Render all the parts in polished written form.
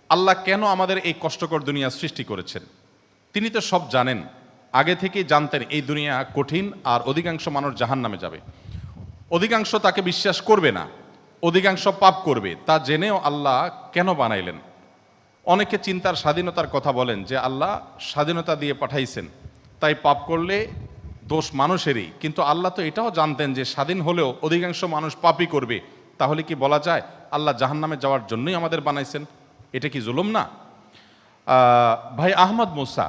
আল্লাহ কেন আমাদের এই কষ্টকর দুনিয়া সৃষ্টি করেছেন? তিনি তো সব জানেন, আগে থেকেই জানতেন এই দুনিয়া কঠিন আর অধিকাংশ মানুষ জাহান্নামে যাবে, অধিকাংশ তাকে বিশ্বাস করবে না, অধিকাংশ পাপ করবে। তা জেনেও আল্লাহ কেন বানাইলেন? অনেকে চিন্তার স্বাধীনতার কথা বলেন যে আল্লাহ স্বাধীনতা দিয়ে পাঠাইছেন, তাই পাপ করলে দোষ মানুষেরই। কিন্তু আল্লাহ তো এটাও জানতেন যে স্বাধীন হলেও অধিকাংশ মানুষ পাপই করবে। তাহলে কি বলা যায় আল্লাহ জাহান্নামে যাওয়ার জন্যই আমাদের বানাইছেন? এটা কি জুলুম না? ভাই আহমদ মুসা,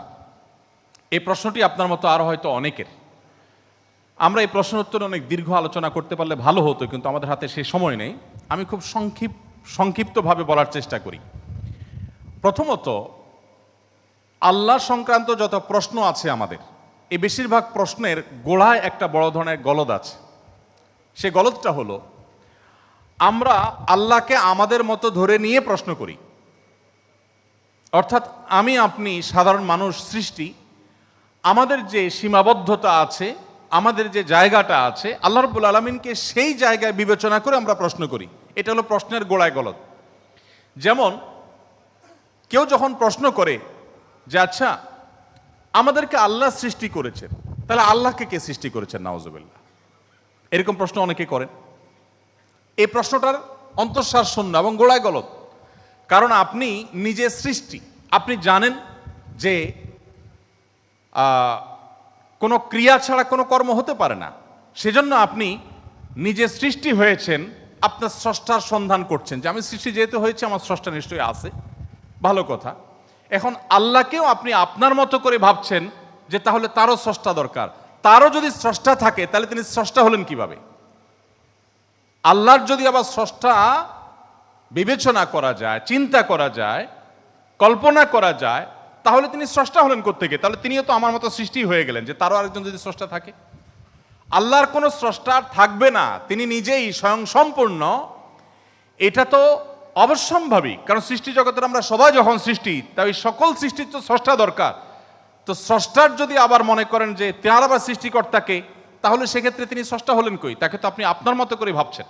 এই প্রশ্নটি আপনার মতো আরও হয়তো অনেকের। আমরা এই প্রশ্ন উত্তরে অনেক দীর্ঘ আলোচনা করতে পারলে ভালো হতো, কিন্তু আমাদের হাতে সেই সময় নেই। আমি খুব সংক্ষিপ্তভাবে বলার চেষ্টা করি। প্রথমত, আল্লাহ সংক্রান্ত যত প্রশ্ন আছে আমাদের, এই বেশিরভাগ প্রশ্নের গোড়ায় একটা বড় ধরনের গলদ আছে। সে গলদটা হলো, আমরা আল্লাহকে আমাদের মতো ধরে নিয়ে প্রশ্ন করি। অর্থাৎ আমি আপনি সাধারণ মানুষ সৃষ্টি, আমাদের যে সীমাবদ্ধতা আছে, আমাদের যে জায়গাটা আছে, আল্লাহ রাব্বুল আলামিনকে সেই জায়গায় বিবেচনা করে আমরা প্রশ্ন করি। এটা হলো প্রশ্নের গোড়ায় গলদ। যেমন কেউ যখন প্রশ্ন করে যে আচ্ছা, আমাদেরকে আল্লাহ সৃষ্টি করেছেন, তাহলে আল্লাহকে কে সৃষ্টি করেছেন? নাউজুবিল্লাহ, এরকম প্রশ্ন অনেকে করেন। এই প্রশ্নটার অন্তঃসার শূন্য এবং গোড়ায় গলদ। কারণ আপনি নিজে সৃষ্টি, আপনি জানেন যে কোনো ক্রিয়া ছাড়া কোনো কর্ম হতে পারে না। সেজন্য আপনি নিজে সৃষ্টি হয়েছেন, আপনার স্রষ্টার সন্ধান করছেন যে আমি সৃষ্টি যেহেতু হয়েছে, আমার স্রষ্টা নিশ্চয়ই আছে। ভালো কথা। এখন আল্লাহকেও আপনি আপনার মতো করে ভাবছেন যে তাহলে তারও স্রষ্টা দরকার। তারও যদি স্রষ্টা থাকে তাহলে তিনি স্রষ্টা হলেন কিভাবে? আল্লাহর যদি আবার স্রষ্টা বিবেচনা করা যায়, চিন্তা করা যায়, কল্পনা করা যায়, তাহলে তিনি স্রষ্টা হলেন কোত্থেকে? তাহলে তিনিও তো আমার মতো সৃষ্টি হয়ে গেলেন, যে তারও আরেকজন যদি স্রষ্টা থাকে। আল্লাহর কোনো স্রষ্টা থাকবে না, তিনি নিজেই স্বয়ং সম্পূর্ণ। এটা তো অবশ্যম্ভাবী, কারণ সৃষ্টি জগতের আমরা সবাই যখন সৃষ্টি, তাই সকল সৃষ্টির তো স্রষ্টা দরকার। তো স্রষ্টার যদি আবার মনে করেন যে তার আবার সৃষ্টিকর্তাকে, তাহলে সেক্ষেত্রে তিনি স্রষ্টা হলেন কই? তাকে তো আপনি আপনার মতো করে ভাবছেন।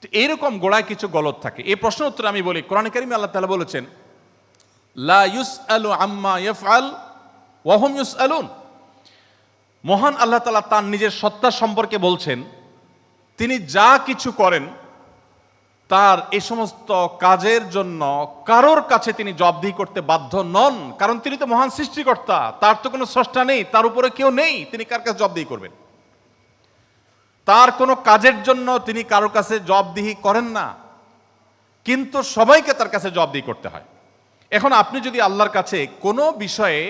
তো এইরকম গোড়ায় কিছু গলদ থাকে। এই প্রশ্ন উত্তরে আমি বলি, কোরআনে কারিমে আল্লাহ তাআলা বলেছেন, লা ইউসআলু আম্মা ইয়াফআল ওয়া হুম ইউসআলুন। মহান আল্লাহ তাআলা তার নিজের সত্তা সম্পর্কে বলছেন, তিনি যা কিছু করেন তার এই সমস্ত কাজের জন্য কারোর কাছে তিনি জবাবদিহি করতে বাধ্য নন। কারণ তিনি তো মহান সৃষ্টিকর্তা, তার তো কোনো স্রষ্টা নেই, তার উপরে কেউ নেই, তিনি কার কাছে জবাবদিহি করবেন? তার কোনো কাজের জন্য তিনি কারোর কাছে জবাবদিহি করেন না, কিন্তু সবাইকে তার কাছে জবাবদিহি করতে হয়। এখন আপনি যদি আল্লাহর কাছে কোনো বিষয়ে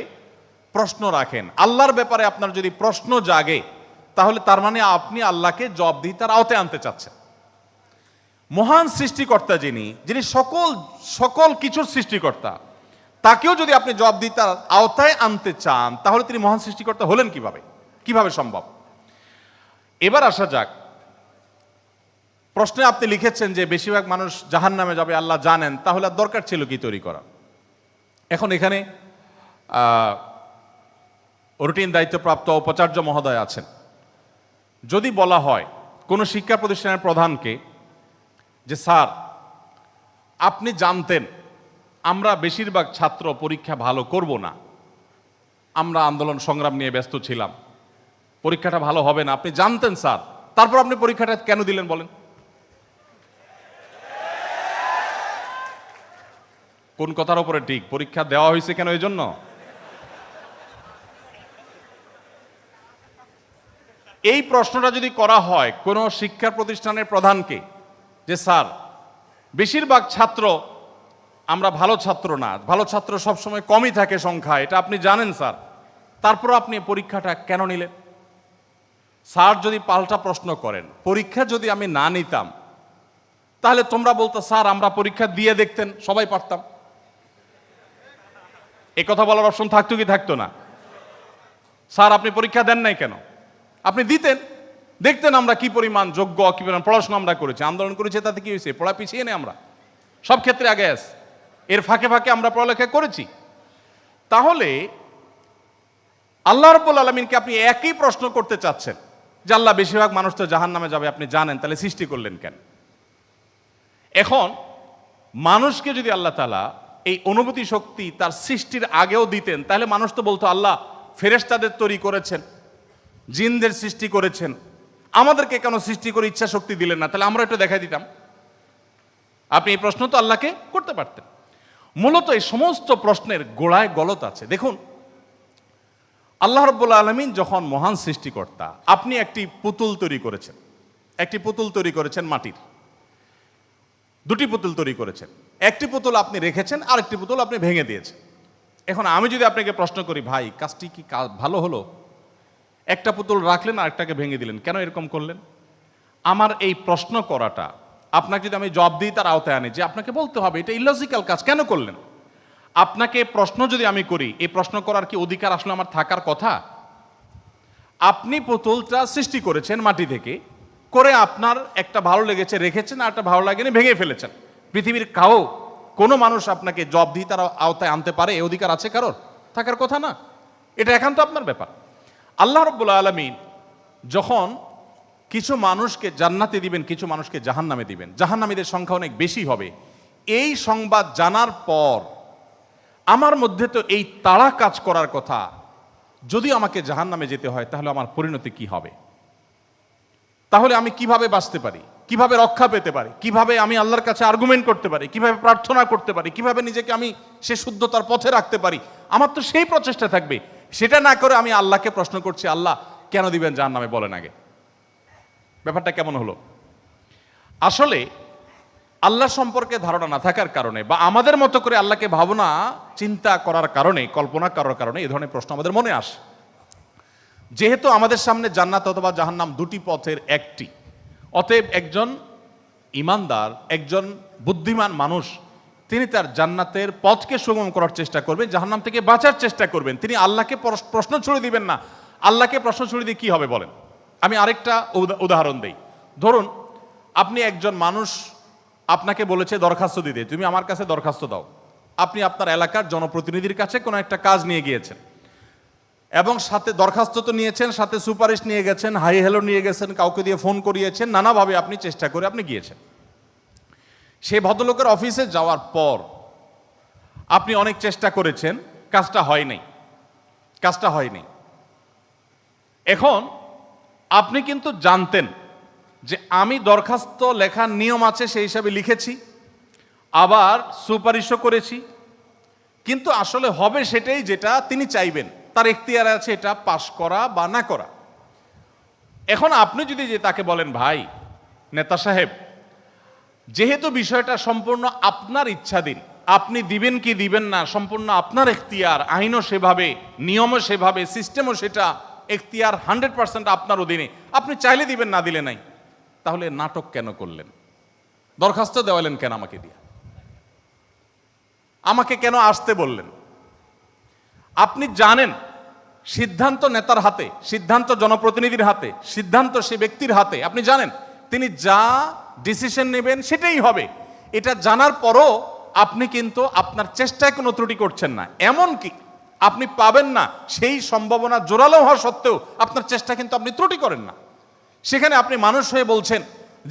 প্রশ্ন রাখেন, আল্লাহর ব্যাপারে আপনার যদি প্রশ্ন জাগে, তাহলে তার মানে আপনি আল্লাহকে জবাবদিহিতার আওতায় আনতে চাচ্ছেন। মহান সৃষ্টিকর্তা যিনি সকল কিছুর সৃষ্টিকর্তা, তাকেও যদি আপনি জবাবদিহিতার আওতায় আনতে চান, তাহলে তিনি মহান সৃষ্টিকর্তা হলেন কিভাবে সম্ভব? এবার আসা যাক, প্রশ্নে আপনি লিখেছেন যে বেশিরভাগ মানুষ জাহান্নামে যাবে, আল্লাহ জানেন, তাহলে আর দরকার ছিল কি তৈরি করা? এখন এখানে রুটিন দায়িত্বপ্রাপ্ত উপাচার্য মহোদয় আছেন। যদি বলা হয় কোনো শিক্ষা প্রতিষ্ঠানের প্রধানকে যে স্যার, আপনি জানতেন আমরা বেশিরভাগ ছাত্র পরীক্ষা ভালো করব না, আমরা আন্দোলন সংগ্রাম নিয়ে ব্যস্ত ছিলাম, পরীক্ষাটা ভালো হবে না, আপনি জানতেন স্যার, তারপর আপনি পরীক্ষাটা কেন দিলেন বলেন? কোন কথার উপরে ঠিক? পরীক্ষা দেওয়া হয়েছে কেন? এই জন্য এই প্রশ্নটা যদি করা হয় কোনো শিক্ষা প্রতিষ্ঠানের প্রধানকে যে স্যার, বেশিরভাগ ছাত্র আমরা ভালো ছাত্র না, ভালো ছাত্র সবসময় কমই থাকে সংখ্যা, এটা আপনি জানেন স্যার, তারপর আপনি পরীক্ষাটা কেন নিলেন? স্যার যদি পাল্টা প্রশ্ন করেন, পরীক্ষা যদি আমি না নিতাম, তাহলে তোমরা বলতো স্যার আমরা পরীক্ষা দিয়ে দেখতেন, সবাই পারতাম। এ কথা বলার অপশন থাকতো কি থাকতো না? স্যার আপনি পরীক্ষা দেন নাই কেন? আপনি দিতেন, দেখতেন আমরা কি পরিমাণ যোগ্য, কি পরিমাণ পড়াশোনা আমরা করেছি, আন্দোলন করেছি, তাতে কি হয়েছে? পড়া পিছিয়ে নেই, আমরা সব ক্ষেত্রে আগে আছি, এর ফাঁকে ফাঁকে আমরা পড়ালেখা করেছি। তাহলে আল্লাহ রাব্বুল আলামিনকে আপনি একই প্রশ্ন করতে চাচ্ছেন যে আল্লাহ বেশিরভাগ মানুষ তো জাহান্নামে যাবে, আপনি জানেন, তাহলে সৃষ্টি করলেন কেন? এখন মানুষকে যদি আল্লাহ তাআলা এই অনুভূতি শক্তি তার সৃষ্টির আগেও দিতেন, তাহলে মানুষ তো বলতো আল্লাহ ফেরেশতাদের তৈরি করেছেন, জিনদের সৃষ্টি করেছেন, আমাদেরকে কেন সৃষ্টি করে ইচ্ছা শক্তি দিলেন না, তাহলে আমরা একটু দেখাই দিতাম। আপনি এই প্রশ্ন তো আল্লাহকে করতে পারতেন। মূলত এই সমস্ত প্রশ্নের গোড়ায় গলত আছে। দেখুন, আল্লাহ রাব্বুল আলামিন যখন মহান সৃষ্টিকর্তা, আপনি একটি পুতুল তৈরি করেছেন, একটি পুতুল তৈরি করেছেন মাটির, দুটি পুতুল তৈরি করেছেন, একটি পুতুল আপনি রেখেছেন, আরেকটি পুতুল আপনি ভেঙে দিয়েছেন। এখন আমি যদি আপনাকে প্রশ্ন করি, ভাই কাজটি কি ভালো হলো? একটা পুতুল রাখলেন আর একটাকে ভেঙে দিলেন, কেন এরকম করলেন? আমার এই প্রশ্ন করাটা আপনাকে যদি আমি জবাব দিই তার আওতায় আনি, যে আপনাকে বলতে হবে এটা ইলজিক্যাল কাজ, কেন করলেন? আপনাকে প্রশ্ন যদি আমি করি, এই প্রশ্ন করার কি অধিকার আসলে আমার থাকার কথা? আপনি পুতুলটা সৃষ্টি করেছেন মাটি থেকে, করে আপনার একটা ভালো লেগেছে রেখেছেন, আর একটা ভালো লাগেনি ভেঙে ফেলেছেন। পৃথিবীর কোনো মানুষ আপনাকে জবাব দিয়ে তার আওতায় আনতে পারে, এই অধিকার আছে কারোর? থাকার কথা না। এটা একান্ত আপনার ব্যাপার। আল্লাহ রাব্বুল আলামিন যখন কিছু মানুষকে জান্নাতে দিবেন, কিছু মানুষকে জাহান্নামে দিবেন, জাহান্নামীদের সংখ্যা অনেক বেশি হবে, এই সংবাদ জানার পর আমার মধ্যে তো এই তাড়া কাজ করার কথা, যদি আমাকে জাহান্নামে যেতে হয় তাহলে আমার পরিণতি কি হবে? তাহলে আমি কিভাবে বাঁচতে পারি, কিভাবে রক্ষা পেতে পারি, কিভাবে আমি আল্লাহর কাছে আর্গুমেন্ট করতে পারি, কিভাবে প্রার্থনা করতে পারি, কিভাবে নিজেকে আমি সে শুদ্ধতার পথে রাখতে পারি? আমার তো সেই প্রচেষ্টা থাকবে। সেটা না করে আমি আল্লাহকে প্রশ্ন করছি, আল্লাহ কেন দিবেন জাহান্নামে, বলেন আগে। ব্যাপারটা কেমন হলো? আসলে আল্লাহ সম্পর্কে ধারণা না থাকার কারণে, বা আমাদের মতো করে আল্লাহকে ভাবনা চিন্তা করার কারণে, কল্পনা করার কারণে এই ধরনের প্রশ্ন আমাদের মনে আসে। যেহেতু আমাদের সামনে জান্নাত অথবা জাহান্নাম দুটি পথের একটি, অতএব একজন ইমানদার, একজন বুদ্ধিমান মানুষ, তিনি তার জান্নাতের পথকে সুগম করার চেষ্টা করবেন, জাহান্নাম থেকে বাঁচার চেষ্টা করবেন। তিনি আল্লাহকে প্রশ্ন ছুড়ে দিবেন না। আল্লাহকে প্রশ্ন ছুড়ে দিয়ে কি হবে বলেন? আমি আরেকটা উদাহরণ দেই। ধরুন, আপনি একজন মানুষ, আপনাকে বলেছে দরখাস্ত দিতে, তুমি আমার কাছে দরখাস্ত দাও। আপনি আপনার এলাকার জনপ্রতিনিধির কাছে কোনো একটা কাজ নিয়ে গিয়েছেন, এবং সাথে দরখাস্ত তো নিয়েছেন, সাথে সুপারিশ নিয়ে গেছেন, হাই হ্যালো নিয়ে গেছেন, কাউকে দিয়ে ফোন করিয়েছেন, নানাভাবে আপনি চেষ্টা করে আপনি গিয়েছেন। সেই ভদ্রলোকের অফিসে যাওয়ার পর আপনি অনেক চেষ্টা করেছেন, কাজটা হয়নি। এখন আপনি কিন্তু জানতেন যে আমি দরখাস্ত লেখার নিয়ম আছে সেই হিসাবে লিখেছি, আবার সুপারিশও করেছি, কিন্তু আসলে হবে সেটাই যেটা তিনি চাইবেন, তার এখতিয়ার আছে এটা পাশ করা বা না করা। এখন আপনি যদি যে তাকে বলেন, ভাই নেতা সাহেব, যেহেতু বিষয়টা সম্পূর্ণ আপনার ইচ্ছাধীন, আপনি দিবেন কি দিবেন না সম্পূর্ণ আপনার এখতিয়ার, আইনও সেভাবে, নিয়মও সেভাবে, সিস্টেমও সেটা, এখতিয়ার 100% আপনার অধীনে, আপনি চাইলে দিবেন, না দিলে নাই, তাহলে নাটক কেন করলেন? দরখাস্ত দেওয়ালেন কেন আমাকে দিয়ে? আমাকে কেন আসতে বললেন? আপনি জানেন সিদ্ধান্ত নেতার হাতে, সিদ্ধান্ত জনপ্রতিনিধির হাতে, সিদ্ধান্ত সে ব্যক্তির হাতে। আপনি জানেন তিনি যা ডিসিশন নেবেন সেটাই হবে। এটা জানার পরও আপনি কিন্তু আপনার চেষ্টায় কোনো ত্রুটি করছেন না, এমনকি আপনি পাবেন না সেই সম্ভাবনা জোরালো হওয়া সত্ত্বেও আপনার চেষ্টা কিন্তু আপনি ত্রুটি করেন না। সেখানে আপনি মানুষ হয়ে বলছেন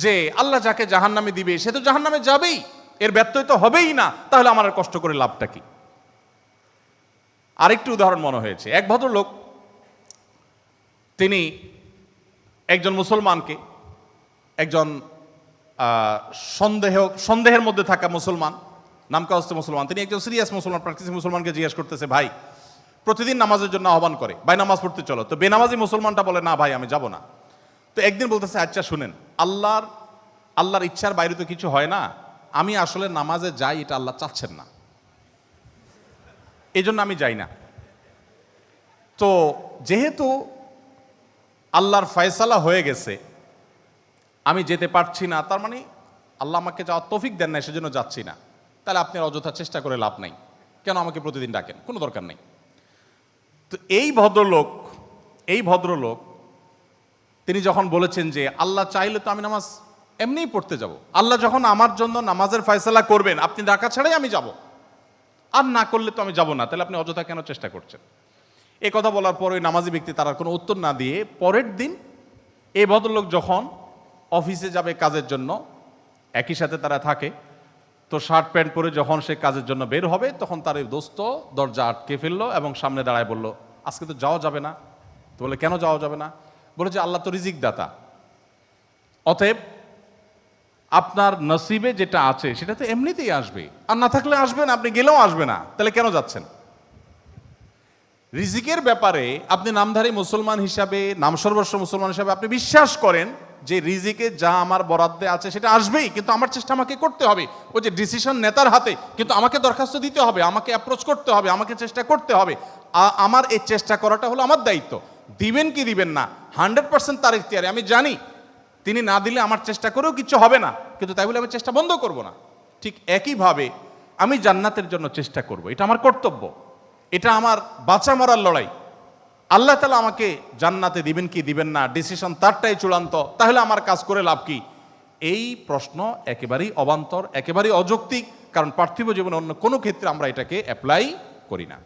যে আল্লাহ যাকে জাহান্নামে দিবে সে তো জাহান্নামে যাবেই, এর ব্যত্যয় তো হবেই না, তাহলে আমার আর কষ্ট করে লাভটা কি? আরেকটি উদাহরণ মনে হয়েছে। এক ভদ্রলোক, তিনি একজন মুসলমানকে, একজন সন্দেহের মধ্যে থাকা মুসলমান, নামকাওস্তে মুসলমান, তিনি একজন সিরিয়াস মুসলমান, প্র্যাকটিসিং মুসলমানকে জিজ্ঞেস করতেছে, ভাই প্রতিদিন নামাজের জন্য আহ্বান করে, ভাই নামাজ পড়তে চলো। তো বেনামাজি মুসলমানটা বলে, না ভাই আমি যাব না। তো একদিন বলতেছে, আচ্ছা শুনেন, আল্লাহর ইচ্ছার বাইরে তো কিছু হয় না, আমি আসলে নামাজে যাই এটা আল্লাহ চাচ্ছেন না, এই জন্য আমি যাই না। তো যেহেতু আল্লাহর ফয়সালা হয়ে গেছে, আমি যেতে পারছি না, তার মানে আল্লাহ আমাকে যাওয়ার তৌফিক দেন না, সেজন্য যাচ্ছি না। তাহলে আপনার অযথা চেষ্টা করে লাভ নাই, কেন আমাকে প্রতিদিন ডাকেন, কোনো দরকার নেই। তো এই ভদ্রলোক তিনি যখন বলেছেন যে আল্লাহ চাইলে তো আমি নামাজ এমনিই পড়তে যাব, আল্লাহ যখন আমার জন্য নামাজের ফয়সালা করবেন, আপনি ডাকা ছাড়াই আমি যাব, আর না করলে তো আমি যাব না, তাহলে আপনি অযথা কেন চেষ্টা করছেন? এই কথা বলার পর ওই নামাজি ব্যক্তি তার কোনো উত্তর না দিয়ে পরের দিন এই ভদ্রলোক যখন অফিসে যাবে কাজের জন্য, একই সাথে তারা থাকে, তো শার্ট প্যান্ট পরে যখন সে কাজের জন্য বের হবে তখন তার এই দোস্ত দরজা আটকে ফেললো এবং সামনে দাঁড়ায় বলল, আজকে তো যাওয়া যাবে না। তো বলে, কেন যাওয়া যাবে না? বলে যে আল্লাহ তো রিজিক দাতা, অতএব আপনার নসিবে যেটা আছে সেটা তো এমনিতেই আসবে, আর না থাকলে আসবে না, আপনি গেলেও আসবে না, তাহলে কেন যাচ্ছেন? রিজিকের ব্যাপারে আপনি নামধারী মুসলমান হিসাবে, নামসর্বস্ব মুসলমান হিসাবে আপনি বিশ্বাস করেন যে রিজিকে যা আমার বরাদ্দে আছে সেটা আসবেই, কিন্তু আমার চেষ্টা আমাকে করতে হবে। ওই যে ডিসিশন নেতার হাতে, কিন্তু আমাকে দরখাস্ত দিতে হবে, আমাকে অ্যাপ্রোচ করতে হবে, আমাকে চেষ্টা করতে হবে। আমার এই চেষ্টা করাটা হলো আমার দায়িত্ব। দিবেন কি দিবেন না 100% তার ইখতিয়ারে। আমি জানি তিনি না দিলে আমার চেষ্টা করেও কিছু হবে না, কিন্তু তাই বলে আমি চেষ্টা বন্ধ করব না। ঠিক একইভাবে আমি জান্নাতের জন্য চেষ্টা করব, এটা আমার কর্তব্য, এটা আমার বাঁচা মরার লড়াই। আল্লাহ তাআলা আমাকে জান্নাতে দিবেন কি দিবেন না ডিসিশন তারটাই চূড়ান্ত, তাহলে আমার কাজ করে লাভ কি? এই প্রশ্ন একেবারেই অবান্তর, একেবারেই অযৌক্তিক, কারণ পার্থিব জীবনে অন্য কোনো ক্ষেত্রে আমরা এটাকে অ্যাপ্লাই করি না।